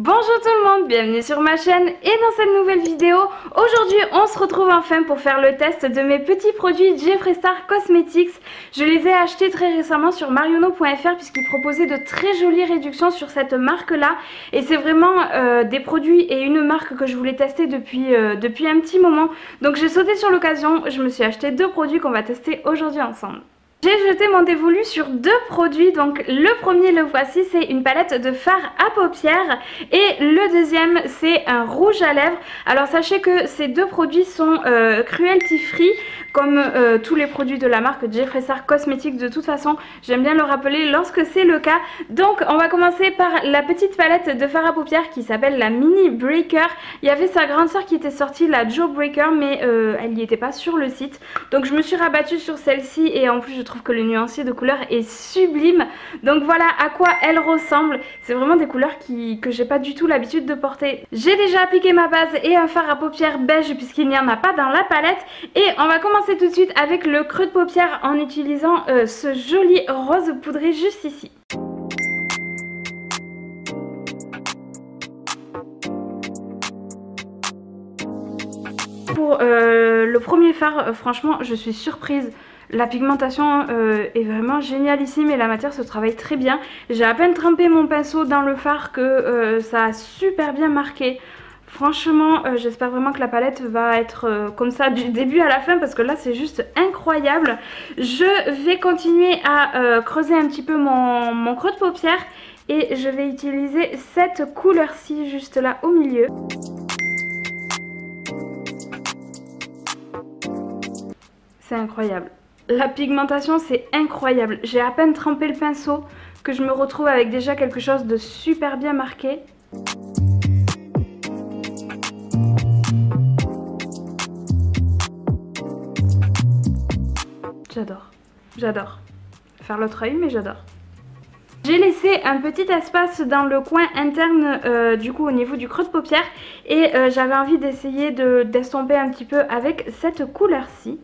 Bonjour tout le monde, bienvenue sur ma chaîne et dans cette nouvelle vidéo, aujourd'hui on se retrouve enfin pour faire le test de mes petits produits Jeffree Star Cosmetics. Je les ai achetés très récemment sur mariono.fr puisqu'ils proposaient de très jolies réductions sur cette marque là. Et c'est vraiment des produits et une marque que je voulais tester depuis un petit moment. Donc j'ai sauté sur l'occasion, je me suis acheté deux produits qu'on va tester aujourd'hui ensemble. J'ai jeté mon dévolu sur deux produits, donc le premier, le voici, c'est une palette de fard à paupières et le deuxième c'est un rouge à lèvres. Alors sachez que ces deux produits sont cruelty free comme tous les produits de la marque Jeffree Star Cosmetics. De toute façon j'aime bien le rappeler lorsque c'est le cas. Donc on va commencer par la petite palette de fard à paupières qui s'appelle la Mini Breaker. Il y avait sa grande soeur qui était sortie, la Joe Breaker, mais elle n'y était pas sur le site. Donc je me suis rabattue sur celle-ci et en plus je trouve que le nuancier de couleur est sublime. Donc voilà à quoi elle ressemble. C'est vraiment des couleurs que j'ai pas du tout l'habitude de porter. J'ai déjà appliqué ma base et un fard à paupières beige puisqu'il n'y en a pas dans la palette. Et on va commencer tout de suite avec le creux de paupières en utilisant ce joli rose poudré juste ici. Pour le premier fard, franchement je suis surprise. La pigmentation est vraiment génialissime et la matière se travaille très bien. J'ai à peine trempé mon pinceau dans le fard que ça a super bien marqué. Franchement, j'espère vraiment que la palette va être comme ça du début à la fin parce que là c'est juste incroyable. Je vais continuer à creuser un petit peu mon creux de paupière et je vais utiliser cette couleur-ci juste là au milieu. C'est incroyable. La pigmentation c'est incroyable. J'ai à peine trempé le pinceau que je me retrouve avec déjà quelque chose de super bien marqué. J'adore, j'adore. Faire l'autre œil mais j'adore. J'ai laissé un petit espace dans le coin interne du coup au niveau du creux de paupière et j'avais envie d'essayer d'estomper un petit peu avec cette couleur-ci.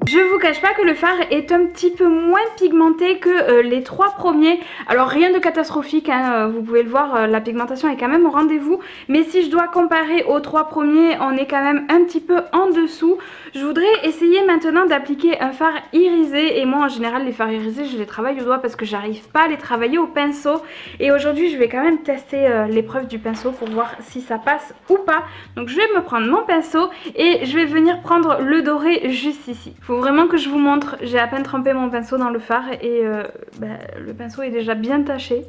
Je vous cache pas que le fard est un petit peu moins pigmenté que les trois premiers. Alors rien de catastrophique, hein, vous pouvez le voir, la pigmentation est quand même au rendez-vous. Mais si je dois comparer aux trois premiers, on est quand même un petit peu en dessous. Je voudrais essayer maintenant d'appliquer un fard irisé. Et moi en général les fards irisés je les travaille au doigt parce que j'arrive pas à les travailler au pinceau. Et aujourd'hui je vais quand même tester l'épreuve du pinceau pour voir si ça passe ou pas. Donc je vais me prendre mon pinceau et je vais venir prendre le doré juste ici. Faut vraiment que je vous montre, j'ai à peine trempé mon pinceau dans le fard et le pinceau est déjà bien taché.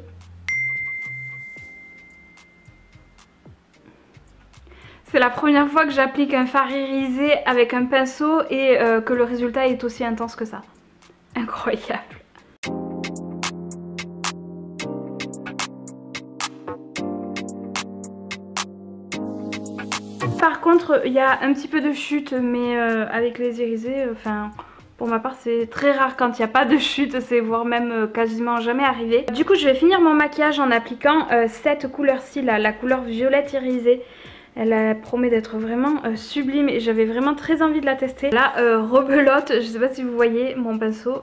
C'est la première fois que j'applique un fard irisé avec un pinceau et que le résultat est aussi intense que ça. Incroyable. Par contre, il y a un petit peu de chute, mais avec les irisés, enfin, pour ma part, c'est très rare quand il n'y a pas de chute, c'est voire même quasiment jamais arrivé. Du coup, je vais finir mon maquillage en appliquant cette couleur-ci, la couleur violette irisée. Elle promet d'être vraiment sublime et j'avais vraiment très envie de la tester. Là, rebelote, je sais pas si vous voyez, mon pinceau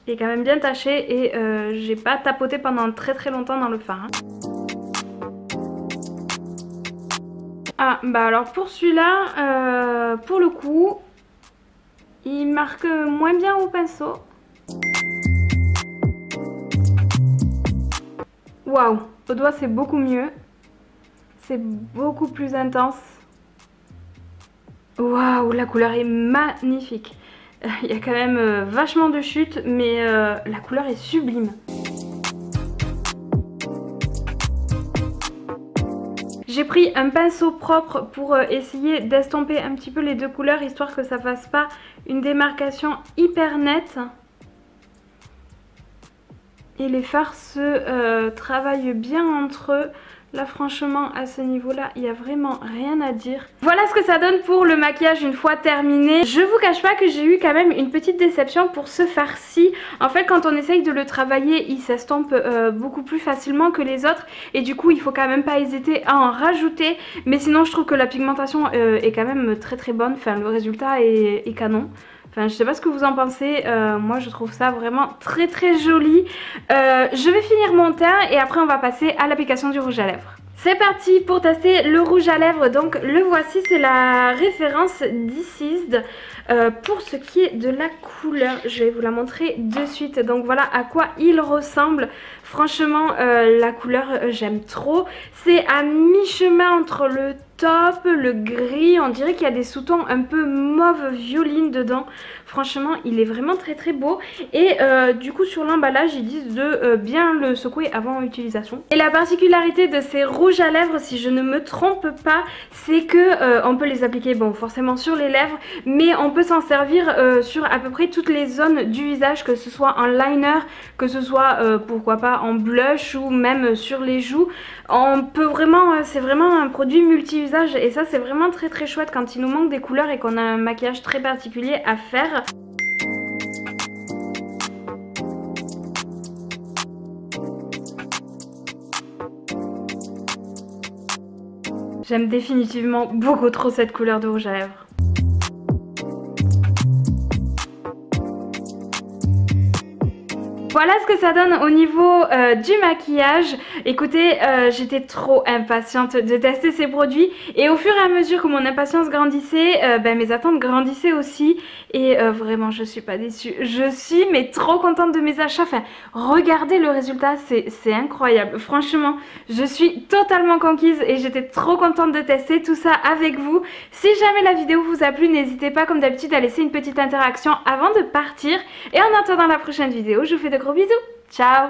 est quand même bien taché et j'ai pas tapoté pendant très longtemps dans le fard. Hein. Ah bah alors pour celui-là, pour le coup, il marque moins bien au pinceau. Waouh, au doigt c'est beaucoup mieux. C'est beaucoup plus intense. Waouh, la couleur est magnifique. Il y a quand même vachement de chute, mais la couleur est sublime. J'ai pris un pinceau propre pour essayer d'estomper un petit peu les deux couleurs, histoire que ça fasse pas une démarcation hyper nette. Et les fards se travaillent bien entre eux. Là franchement à ce niveau là il n'y a vraiment rien à dire. Voilà ce que ça donne pour le maquillage une fois terminé. Je vous cache pas que j'ai eu quand même une petite déception pour ce fard-ci. En fait quand on essaye de le travailler il s'estompe beaucoup plus facilement que les autres. Et du coup il faut quand même pas hésiter à en rajouter. Mais sinon je trouve que la pigmentation est quand même très bonne. Enfin le résultat est canon. Enfin, je sais pas ce que vous en pensez, moi je trouve ça vraiment très très joli. Je vais finir mon teint et après on va passer à l'application du rouge à lèvres. C'est parti pour tester le rouge à lèvres, donc le voici, c'est la référence Deceased. Pour ce qui est de la couleur, je vais vous la montrer de suite. Donc voilà à quoi il ressemble. Franchement, la couleur, j'aime trop. C'est à mi-chemin entre le taupe, le gris. On dirait qu'il y a des sous-tons un peu mauve violine dedans. Franchement, il est vraiment très très beau. Et du coup, sur l'emballage, ils disent de bien le secouer avant utilisation. Et la particularité de ces rouges à lèvres, si je ne me trompe pas, c'est que on peut les appliquer, bon, forcément sur les lèvres, mais on peut s'en servir sur à peu près toutes les zones du visage, que ce soit en liner, que ce soit pourquoi pas en blush ou même sur les joues. On peut vraiment, c'est vraiment un produit multi-usage et ça c'est vraiment très très chouette quand il nous manque des couleurs et qu'on a un maquillage très particulier à faire. J'aime définitivement beaucoup trop cette couleur de rouge à lèvres. Voilà ce que ça donne au niveau du maquillage. Écoutez, j'étais trop impatiente de tester ces produits et au fur et à mesure que mon impatience grandissait, mes attentes grandissaient aussi et vraiment je suis pas déçue. Je suis mais trop contente de mes achats. Enfin, regardez le résultat, c'est incroyable. Franchement, je suis totalement conquise et j'étais trop contente de tester tout ça avec vous. Si jamais la vidéo vous a plu, n'hésitez pas comme d'habitude à laisser une petite interaction avant de partir. Et en attendant la prochaine vidéo, je vous fais de gros bisous. Ciao!